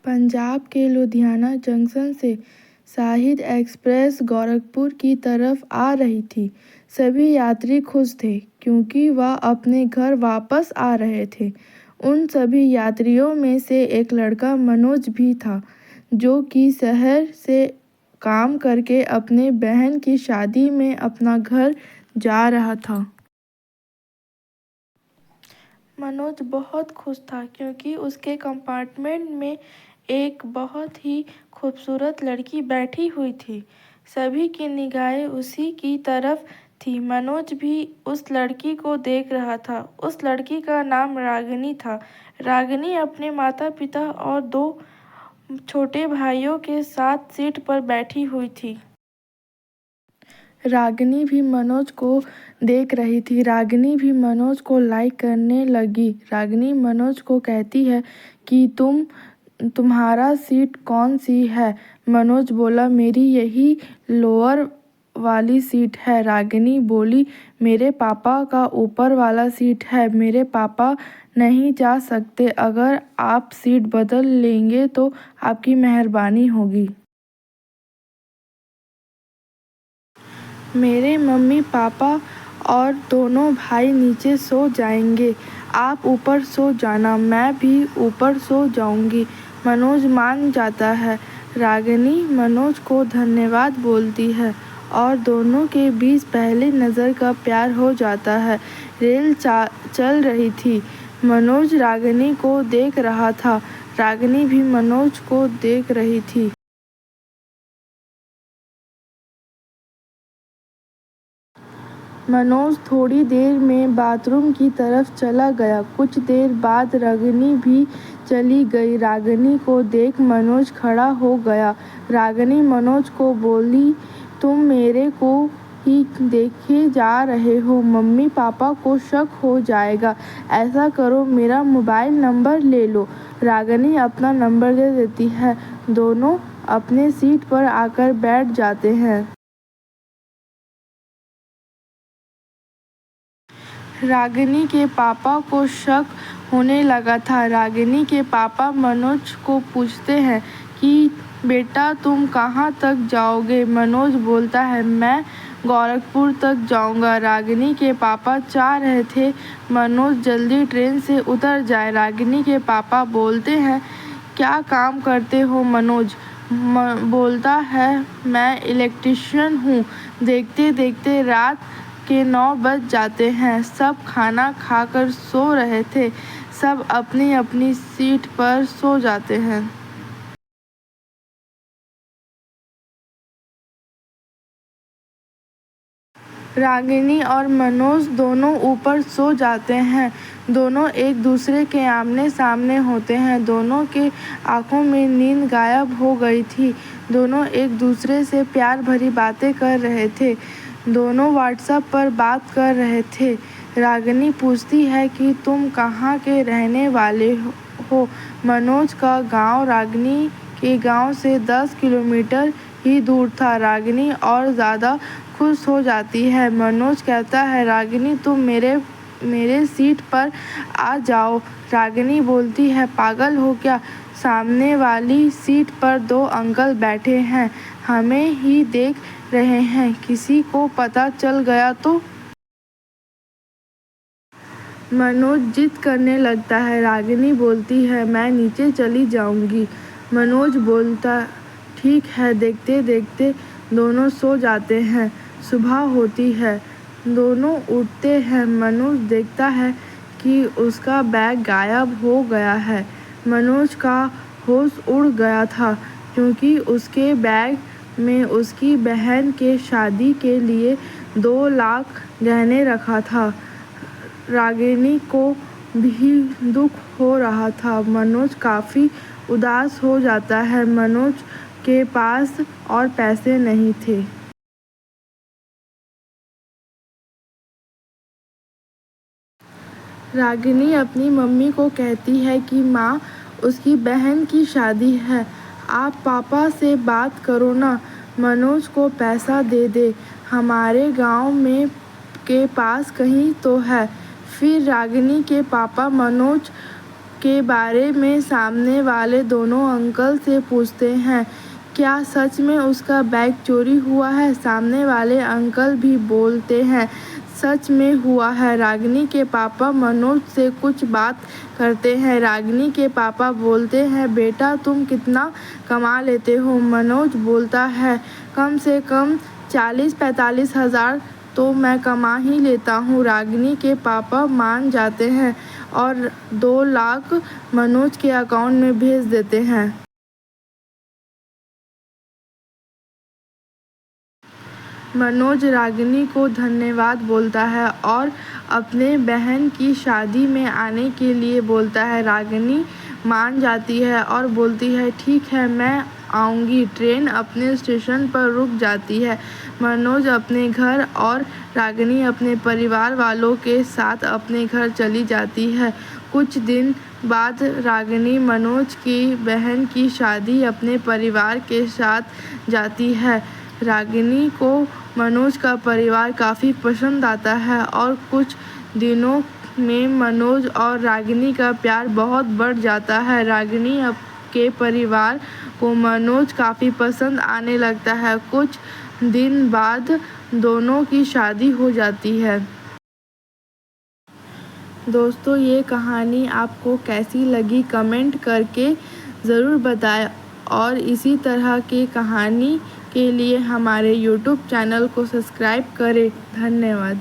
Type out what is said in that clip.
पंजाब के लुधियाना जंक्शन से शाहिद एक्सप्रेस गोरखपुर की तरफ आ रही थी। सभी यात्री खुश थे क्योंकि वह अपने घर वापस आ रहे थे। उन सभी यात्रियों में से एक लड़का मनोज भी था, जो कि शहर से काम करके अपने बहन की शादी में अपना घर जा रहा था। मनोज बहुत खुश था क्योंकि उसके कंपार्टमेंट में एक बहुत ही खूबसूरत लड़की बैठी हुई थी। सभी की निगाहें उसी की तरफ थी। मनोज भी उस लड़की को देख रहा था। उस लड़की का नाम रागिनी था। रागिनी अपने माता-पिता और 2 छोटे भाइयों के साथ सीट पर बैठी हुई थी। रागिनी भी मनोज को देख रही थी। रागिनी भी मनोज को लाइक करने लगी। रागिनी मनोज को कहती है कि तुम्हारा सीट कौन सी है? मनोज बोला, मेरी यही लोअर वाली सीट है। रागिनी बोली, मेरे पापा का ऊपर वाला सीट है। मेरे पापा नहीं जा सकते। अगर आप सीट बदल लेंगे तो आपकी मेहरबानी होगी। मेरे मम्मी पापा और दोनों भाई नीचे सो जाएंगे। आप ऊपर सो जाना, मैं भी ऊपर सो जाऊंगी। मनोज मान जाता है। रागिनी मनोज को धन्यवाद बोलती है और दोनों के बीच पहली नज़र का प्यार हो जाता है। रेल चल रही थी। मनोज रागिनी को देख रहा था। रागिनी भी मनोज को देख रही थी। मनोज थोड़ी देर में बाथरूम की तरफ चला गया। कुछ देर बाद रागिनी भी चली गई। रागिनी को देख मनोज खड़ा हो गया। रागिनी मनोज को बोली, तुम मेरे को ही देखे जा रहे हो? मम्मी पापा को शक हो जाएगा। ऐसा करो, मेरा मोबाइल नंबर ले लो। रागिनी अपना नंबर दे देती है। दोनों अपने सीट पर आकर बैठ जाते हैं। रागिनी के पापा को शक होने लगा था। रागिनी के पापा मनोज को पूछते हैं कि बेटा तुम कहाँ तक जाओगे? मनोज बोलता है, मैं गोरखपुर तक जाऊंगा। रागिनी के पापा चाह रहे थे मनोज जल्दी ट्रेन से उतर जाए। रागिनी के पापा बोलते हैं, क्या काम करते हो मनोज? बोलता है, मैं इलेक्ट्रीशियन हूँ। देखते देखते रात के 9 बज जाते हैं। सब खाना खाकर सो रहे थे। सब अपनी अपनी सीट पर सो जाते हैं। रागिनी और मनोज दोनों ऊपर सो जाते हैं। दोनों एक दूसरे के आमने सामने होते हैं। दोनों के आंखों में नींद गायब हो गई थी। दोनों एक दूसरे से प्यार भरी बातें कर रहे थे। दोनों व्हाट्सएप पर बात कर रहे थे। रागिनी पूछती है कि तुम कहाँ के रहने वाले हो? मनोज का गांव रागिनी के गांव से 10 किलोमीटर ही दूर था। रागिनी और ज़्यादा खुश हो जाती है। मनोज कहता है, रागिनी तुम मेरे सीट पर आ जाओ। रागिनी बोलती है, पागल हो क्या? सामने वाली सीट पर 2 अंकल बैठे हैं, हमें ही देख रहे हैं। किसी को पता चल गया तो? मनोज जिद करने लगता है। रागिनी बोलती है, मैं नीचे चली जाऊंगी। मनोज बोलता, ठीक है। देखते देखते दोनों सो जाते हैं। सुबह होती है। दोनों उठते हैं। मनोज देखता है कि उसका बैग गायब हो गया है। मनोज का होश उड़ गया था क्योंकि उसके बैग में उसकी बहन के शादी के लिए 2 लाख गहने रखा था। रागिनी को भी दुख हो रहा था। मनोज काफ़ी उदास हो जाता है। मनोज के पास और पैसे नहीं थे। रागिनी अपनी मम्मी को कहती है कि माँ, उसकी बहन की शादी है, आप पापा से बात करो ना, मनोज को पैसा दे दे, हमारे गांव में के पास कहीं तो है। फिर रागिनी के पापा मनोज के बारे में सामने वाले दोनों अंकल से पूछते हैं। क्या सच में उसका बैग चोरी हुआ है? सामने वाले अंकल भी बोलते हैं, सच में हुआ है। रागिनी के पापा मनोज से कुछ बात करते हैं। रागिनी के पापा बोलते हैं, बेटा तुम कितना कमा लेते हो? मनोज बोलता है, कम से कम 40-45 हज़ार तो मैं कमा ही लेता हूँ। रागिनी के पापा मान जाते हैं और 2 लाख मनोज के अकाउंट में भेज देते हैं। मनोज रागिनी को धन्यवाद बोलता है और अपने बहन की शादी में आने के लिए बोलता है। रागिनी मान जाती है और बोलती है, ठीक है मैं आऊँगी। ट्रेन अपने स्टेशन पर रुक जाती है। मनोज अपने घर और रागिनी अपने परिवार वालों के साथ अपने घर चली जाती है। कुछ दिन बाद रागिनी मनोज की बहन की शादी अपने परिवार के साथ जाती है। रागिनी को मनोज का परिवार काफ़ी पसंद आता है और कुछ दिनों में मनोज और रागिनी का प्यार बहुत बढ़ जाता है। रागिनी के परिवार को मनोज काफ़ी पसंद आने लगता है। कुछ दिन बाद दोनों की शादी हो जाती है। दोस्तों, ये कहानी आपको कैसी लगी कमेंट करके ज़रूर बताएं और इसी तरह की कहानी के लिए हमारे YouTube चैनल को सब्सक्राइब करें। धन्यवाद।